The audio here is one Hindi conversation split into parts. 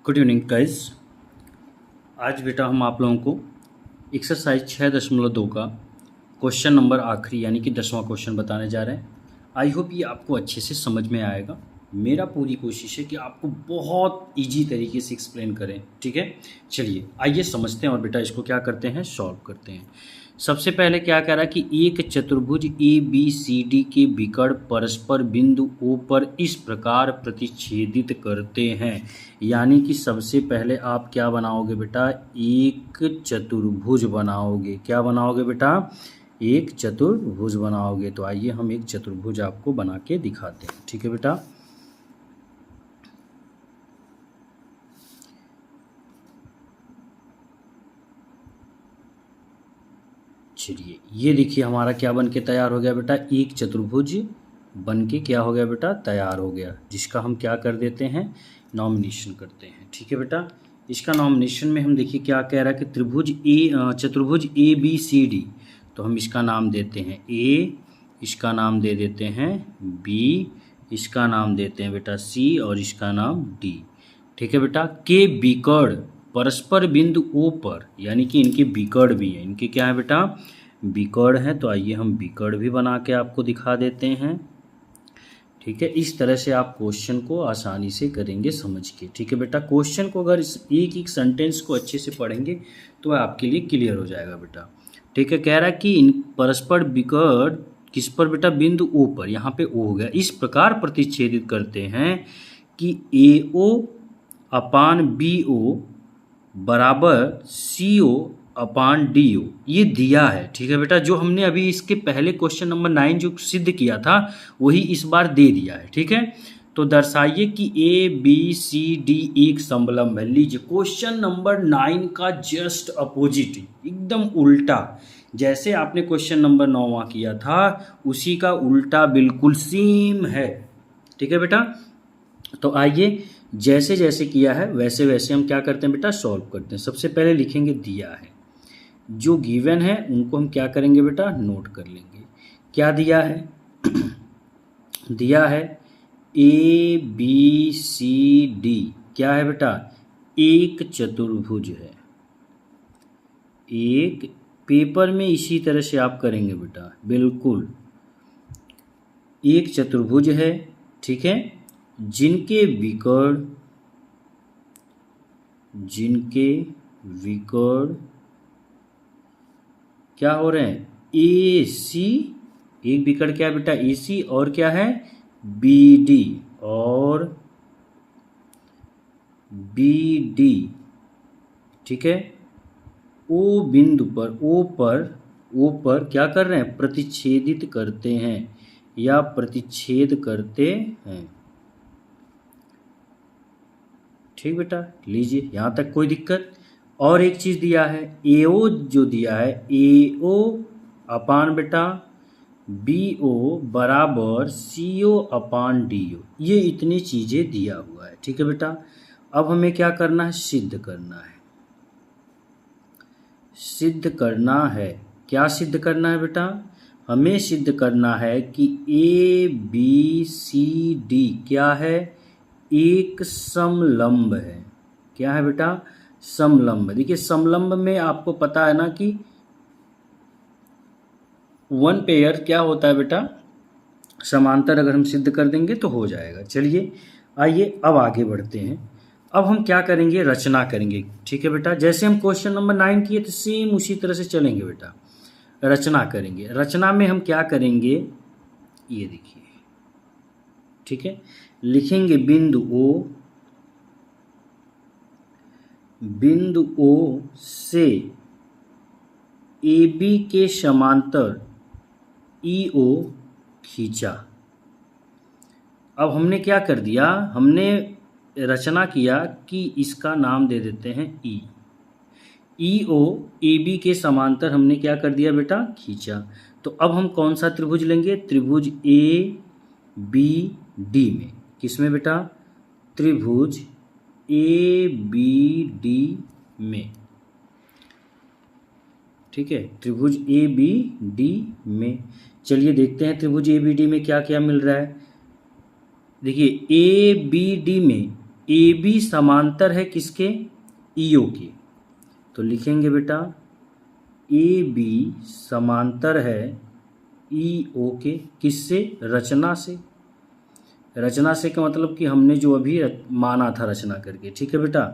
Good evening guys. आज बेटा हम आप लोगों को एक्सरसाइज 6.2 का क्वेश्चन नंबर आखिरी यानी कि 10वां क्वेश्चन बताने जा रहे हैं। आई होप ये आपको अच्छे से समझ में आएगा। मेरा पूरी कोशिश है कि आपको बहुत इजी तरीके से एक्सप्लेन करें, ठीक है। चलिए आइए समझते हैं और बेटा इसको क्या करते हैं, सॉल्व करते हैं। सबसे पहले क्या कह रहा है कि एक चतुर्भुज ए बी सी डी के विकर्ण परस्पर बिंदु ओ पर इस प्रकार प्रतिच्छेदित करते हैं। यानी कि सबसे पहले आप क्या बनाओगे बेटा, एक चतुर्भुज बनाओगे। क्या बनाओगे बेटा, एक चतुर्भुज बनाओगे। तो आइए हम एक चतुर्भुज आपको बना के दिखाते हैं, ठीक है बेटा। चलिए ये देखिए हमारा क्या बन के तैयार हो गया बेटा, एक चतुर्भुज बन के क्या हो गया बेटा, तैयार हो गया। जिसका हम क्या कर देते हैं, नॉमिनेशन करते हैं, ठीक है बेटा। इसका नॉमिनेशन में हम देखिए क्या कह रहा है कि चतुर्भुज ए बी सी डी। तो हम इसका नाम देते हैं ए, इसका नाम दे देते हैं बी, इसका नाम देते हैं बेटा सी और इसका नाम डी, ठीक है बेटा। के विकर्ण परस्पर बिंदु ओ पर, यानी कि इनके विकर्ण भी हैं, इनके क्या है बेटा, विकर्ण है। तो आइए हम विकर्ण भी बना के आपको दिखा देते हैं, ठीक है। इस तरह से आप क्वेश्चन को आसानी से करेंगे समझ के, ठीक है बेटा। क्वेश्चन को अगर इस एक एक सेंटेंस को अच्छे से पढ़ेंगे तो आपके लिए क्लियर हो जाएगा बेटा, ठीक है। कह रहा है कि इन परस्पर विकर्ण किस पर बेटा, बिंदु ओ पर, यहाँ पे ओ हो गया, इस प्रकार प्रतिच्छेदित करते हैं कि ए ओ अपान बी ओ बराबर सी ओ अपान डी ओ। ये दिया है, ठीक है बेटा। जो हमने अभी इसके पहले क्वेश्चन नंबर 9 जो सिद्ध किया था वही इस बार दे दिया है, ठीक है। तो दर्शाइए कि ए बी सी डी एक समलंब है। लीजिए क्वेश्चन नंबर 9 का जस्ट अपोजिट, एकदम उल्टा, जैसे आपने क्वेश्चन नंबर 9वां किया था उसी का उल्टा बिल्कुल सेम है, ठीक है बेटा। तो आइए जैसे जैसे किया है वैसे वैसे हम क्या करते हैं बेटा, सॉल्व करते हैं। सबसे पहले लिखेंगे दिया है, जो गिवन है उनको हम क्या करेंगे बेटा, नोट कर लेंगे। क्या दिया है दिया है ए बी सी डी, क्या है बेटा, एक चतुर्भुज है। एक पेपर में इसी तरह से आप करेंगे बेटा, बिल्कुल एक चतुर्भुज है, ठीक है। जिनके विकर्ण क्या हो रहे हैं, ए सी, एक विकर्ण क्या है बेटा, ए सी, और क्या है बी डी, और बी डी, ठीक है। ओ बिंदु पर, ओ पर क्या कर रहे हैं, प्रतिच्छेदित करते हैं या प्रतिच्छेद करते हैं, ठीक बेटा। लीजिए यहाँ तक कोई दिक्कत। और एक चीज़ दिया है एओ, जो दिया है एओ अपान बेटा बी ओ बराबर सी ओ अपान डी ओ। ये इतनी चीज़ें दिया हुआ है, ठीक है बेटा। अब हमें क्या करना है, सिद्ध करना है। सिद्ध करना है, क्या सिद्ध करना है बेटा, हमें सिद्ध करना है कि ए बी सी डी क्या है, एक समलंब है। क्या है बेटा, समलंब। देखिए समलंब में आपको पता है ना कि वन पेयर क्या होता है बेटा, समांतर। अगर हम सिद्ध कर देंगे तो हो जाएगा। चलिए आइए अब आगे बढ़ते हैं। अब हम क्या करेंगे, रचना करेंगे, ठीक है बेटा। जैसे हम क्वेश्चन नंबर 9 किए थे सेम उसी तरह से चलेंगे बेटा, रचना करेंगे। रचना में हम क्या करेंगे, ये देखिए, ठीक है। लिखेंगे बिंदु ओ से ए बी के समांतर ई ओ खींचा। अब हमने क्या कर दिया, हमने रचना किया कि इसका नाम दे देते हैं ई ओ ए बी के समांतर हमने क्या कर दिया बेटा, खींचा। तो अब हम कौन सा त्रिभुज लेंगे, त्रिभुज ए बी डी में। किसमें बेटा, त्रिभुज ए बी डी में, ठीक है, त्रिभुज ए बी डी में। चलिए देखते हैं त्रिभुज ए बी डी में क्या क्या मिल रहा है। देखिए ए बी डी में ए बी समांतर है किसके, ईओ के। तो लिखेंगे बेटा ए बी समांतर है ईओ के, किससे, रचना से। रचना से का मतलब कि हमने जो अभी माना था रचना करके, ठीक है बेटा।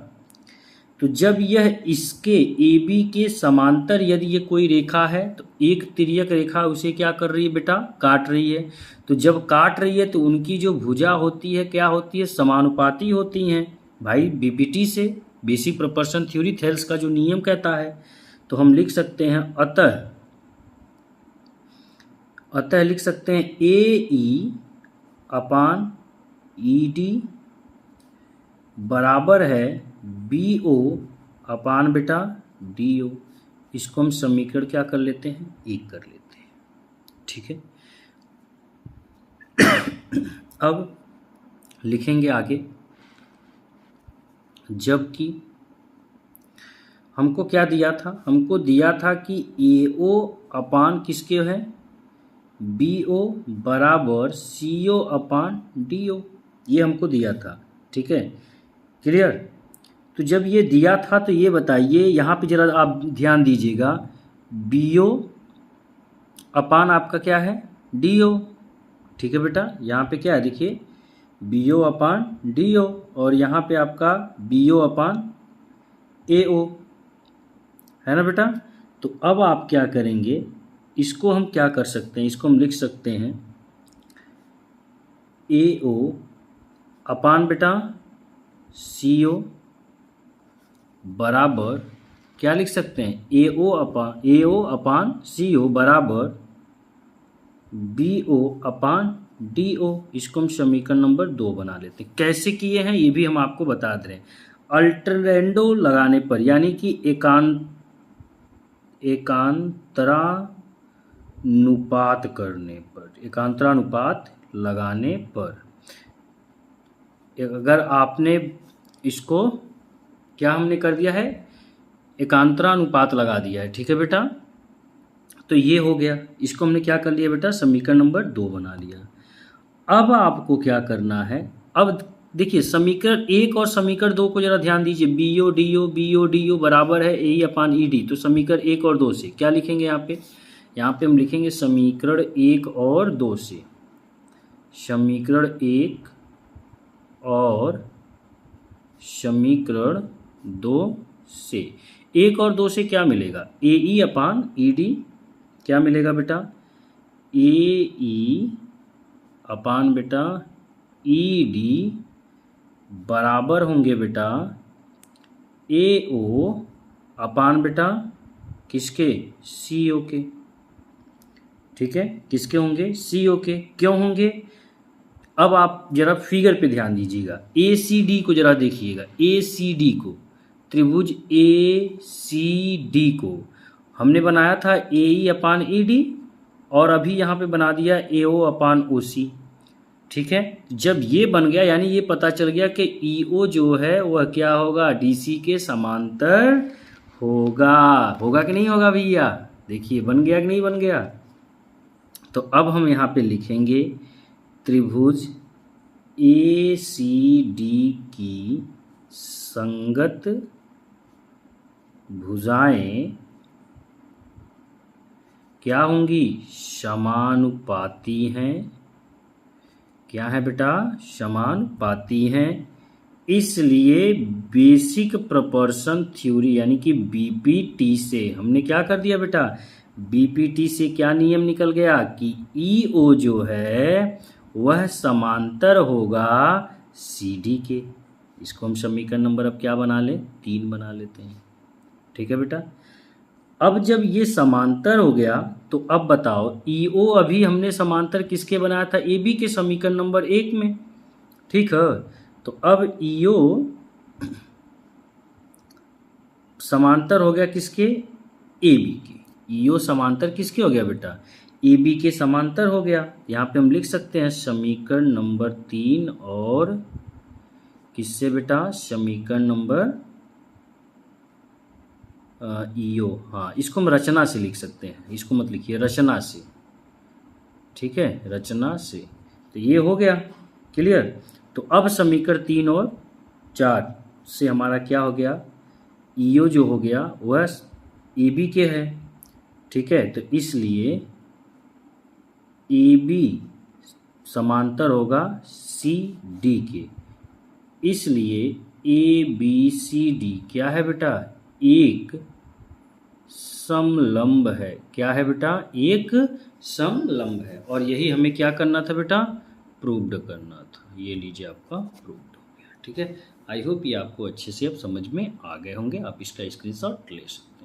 तो जब यह इसके ए बी के समांतर यदि ये कोई रेखा है तो एक तिर्यक रेखा उसे क्या कर रही है बेटा, काट रही है। तो जब काट रही है तो उनकी जो भुजा होती है क्या होती है, समानुपाती होती हैं भाई, बीपीटी से, बेसिक प्रोपोर्शन थ्योरी, थेल्स का जो नियम कहता है। तो हम लिख सकते हैं अतः लिख सकते हैं ए ई अपान ई डी बराबर है बी ओ अपान बेटा डी ओ। इसको हम समीकरण क्या कर लेते हैं, एक कर लेते हैं, ठीक है। अब लिखेंगे आगे, जबकि हमको क्या दिया था, हमको दिया था कि ए ओ अपान किसके है, बी ओ बराबर सी ओ अपान डी ओ, ये हमको दिया था, ठीक है, क्लियर। तो जब ये दिया था तो ये बताइए, यहाँ पे जरा आप ध्यान दीजिएगा, बी ओ अपान आपका क्या है, डी ओ, ठीक है बेटा। यहाँ पे क्या है देखिए, बी ओ अपान डी ओ, और यहाँ पे आपका बी ओ अपान ए ओ, है ना बेटा। तो अब आप क्या करेंगे, इसको हम क्या कर सकते हैं, इसको हम लिख सकते हैं ए ओ अपान बेटा सी ओ बराबर क्या लिख सकते हैं, ए ओ अपान सी ओ बराबर बी ओ अपान डी ओ। इसको हम समीकरण नंबर 2 बना लेते हैं। कैसे किए हैं ये भी हम आपको बता दे रहे हैं। अल्टरनेंडो लगाने पर, यानी कि एकांतरानुपात करने पर, एकांतरानुपात लगाने पर, अगर आपने इसको क्या हमने कर दिया है, एकांतरानुपात लगा दिया है, ठीक है बेटा। तो ये हो गया, इसको हमने क्या कर लिया बेटा, समीकरण नंबर 2 बना लिया। अब आपको क्या करना है, अब देखिए समीकरण 1 और समीकरण 2 को जरा ध्यान दीजिए, बी ओ डी ओ बराबर है ए अपान ई डी। तो समीकरण 1 और 2 से क्या लिखेंगे, यहाँ पे हम लिखेंगे समीकरण 1 और 2 से, समीकरण 1 और समीकरण 2 से, 1 और 2 से क्या मिलेगा, ए ई अपान ई डी, क्या मिलेगा बेटा, ए ई अपान बेटा ई डी बराबर होंगे बेटा ए ओ अपान बेटा किसके, सी ओ के, ठीक है, किसके होंगे, सी ओ के। क्यों होंगे, अब आप जरा फिगर पे ध्यान दीजिएगा, ए सी डी को जरा देखिएगा, ए सी डी को, त्रिभुज ए सी डी को हमने बनाया था ए ई अपान ई डी, और अभी यहाँ पे बना दिया ए ओ अपान ओ सी, ठीक है। जब ये बन गया, यानी ये पता चल गया कि ई ओ जो है वह क्या होगा, डी सी के समांतर होगा, होगा कि नहीं होगा भैया, देखिए बन गया कि नहीं बन गया। तो अब हम यहाँ पे लिखेंगे त्रिभुज ए सी डी की संगत भुजाएं क्या होंगी, समानुपाती हैं, क्या है बेटा, समानुपाती हैं। इसलिए बेसिक प्रोपोर्शन थ्योरी यानी कि बीपीटी से हमने क्या कर दिया बेटा, बीपीटी से क्या नियम निकल गया कि ईओ जो है वह समांतर होगा सीडी के। इसको हम समीकरण नंबर अब क्या बना लें, 3 बना लेते हैं, ठीक है बेटा। अब जब ये समांतर हो गया तो अब बताओ, ईओ अभी हमने समांतर किसके बनाया था, ए बी के, समीकरण नंबर 1 में, ठीक है। तो अब ईओ समांतर हो गया किसके, ए बी के। ईओ समांतर किसके हो गया बेटा, ए बी के समांतर हो गया। यहाँ पे हम लिख सकते हैं समीकरण नंबर 3 और किससे बेटा, समीकरण नंबर ईओ, हाँ इसको हम रचना से लिख सकते हैं, इसको मत लिखिए, रचना से, ठीक है, रचना से। तो ये हो गया क्लियर। तो अब समीकरण 3 और 4 से हमारा क्या हो गया, ईओ जो हो गया वह ए बी के है, ठीक है। तो इसलिए ए बी समांतर होगा सी डी के, इसलिए ए बी सी डी क्या है बेटा, एक समलंब है। क्या है बेटा, एक समलंब है। और यही हमें क्या करना था बेटा, प्रूव्ड करना था। ये लीजिए आपका प्रूव्ड हो गया, ठीक है। आई होप ये आपको अच्छे से अब समझ में आ गए होंगे, आप इसका स्क्रीनशॉट ले सकते हैं।